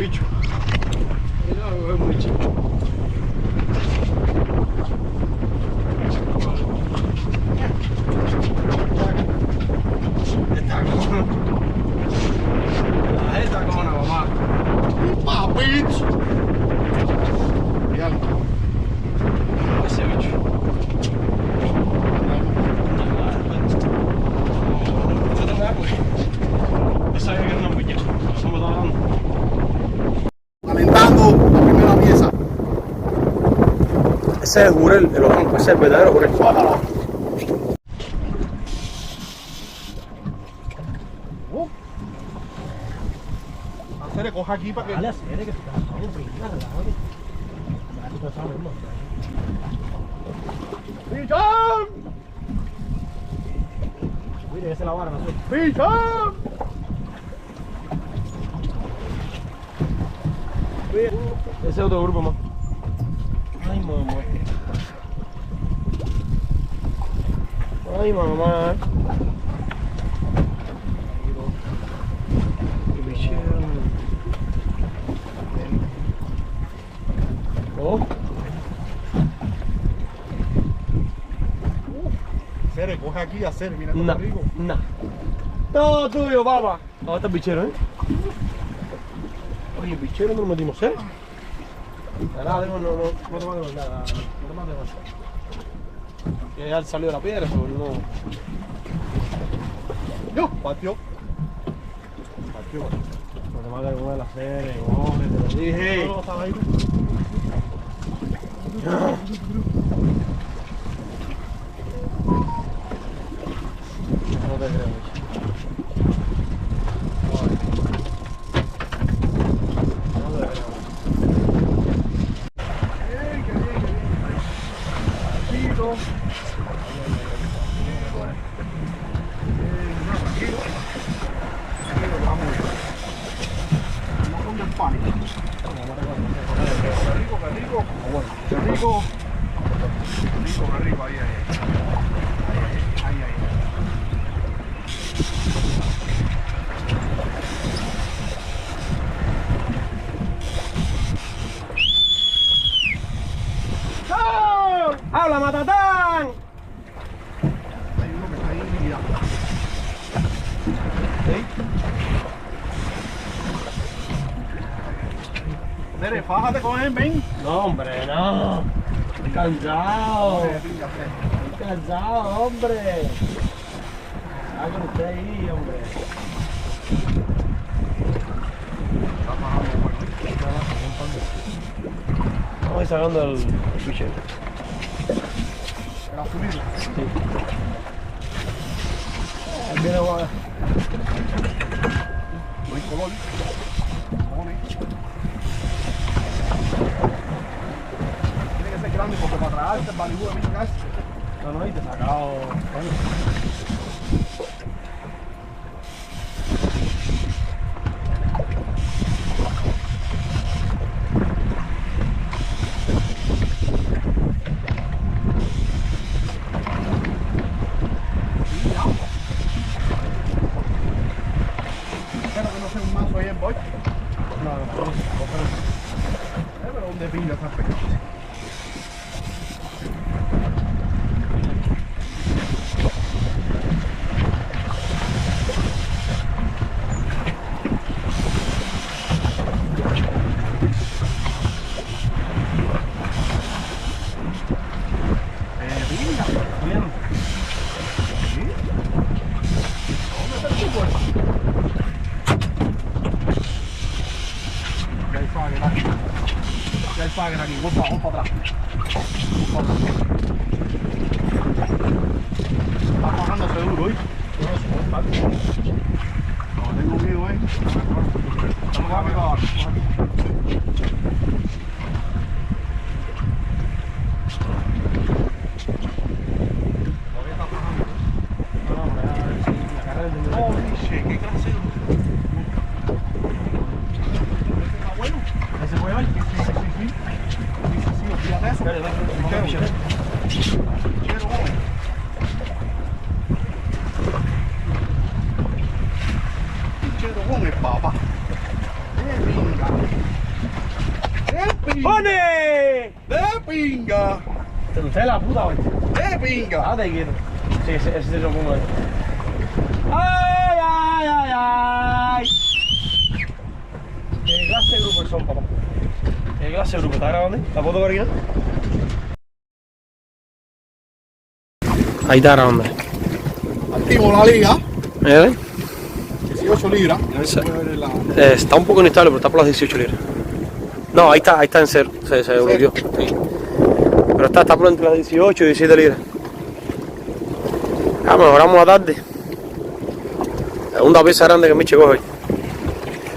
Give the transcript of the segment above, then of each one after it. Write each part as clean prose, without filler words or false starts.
bicho. Mira, es muy chico. Está como... La está como una mamá. Papich. Mira. Ese bicho. Yo tengo agua. Yo sabía que era una muñeca. Eso me estaba dando. Calentando la primera pieza. Ese es el jurel, el orango, ese es el verdadero jurel. Hacer coja aquí para que. Dale, hacer que te vamos a brincar, relájate. Dale, tú sabes, hermano. ¡Pichón! Mire, esa es la vara, no sé. ¡Pichón! Ese es otro grupo más. Ay, mamá. Ay, mamá. Qué bichero. Oh. Hacer, coge aquí, hacer, mira todo Nah, rico. nah. Todo tuyo, papá. ¿Dónde está el bichero, Oye, el bichero no lo metimos, Nada, no te va a devolver nada. No te va a devolver. Que ya salió de la piedra, pero no. Yo, partió. No te va a devolver la serie, cojones, te lo dije. No, estaba ahí. No te creo, bicho. No te creo. Bien, qué bien, qué bien. Tranquilo. Tranquilo. Vamos. No pongas pánico. Qué rico, qué rico. Qué rico. Qué rico, ahí, ahí. ¡Habla, Matatán! Hay uno que está ahí, mira. Tere, fájate con él, ven. No, hombre, no. Estoy cansado. Estoy cansado, hombre. Hagan usted ahí, hombre. Vamos a ir sacando el bichero. El azulito. Sí. Viene guay. Buen color. Cojones. Tiene que ser grande porque para tragarte el balibú de mi casa. No, y te he sacado. Bueno. Espero que no sea un mazo ahí en boy. No. Pero donde pinga esa pequeña. Bien. Ya el Fagner aquí, vamos para atrás. Está bajando seguro, ¿eh? No, tengo miedo, ¿eh? Estamos rápido abajo. Oh, dice, qué clase de... ¿Está bueno? ¿Ese puede ver? Sí, fíjate eso. Quiero uno. Quiero uno, papá. ¡Pone! ¡De pinga! Te usted la puta, güey. ¡De pinga! Ah, te quiero. Sí, ese se lo pongo ahí. ¡Ay, ay, ay, ay! ¿Qué clase de grupo son, papá? ¿Qué clase de grupo? ¿Está grabando? ¿La foto original? Ahí está grabando. Activo la liga. ¿Eh? 18 libras. Está un poco inestable, pero está por las 18 libras. No, ahí está en cero. Se bloqueó. Sí. Pero está por entre las 18 y 17 libras. Ah, mejoramos la tarde. Segunda pieza grande que Miche coge hoy.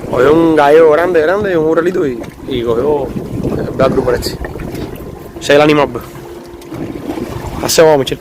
Cogió un gallego grande y un jurelito y cogió el Black Grouper este. Ese es el animal, bro. Así vamos, Michel.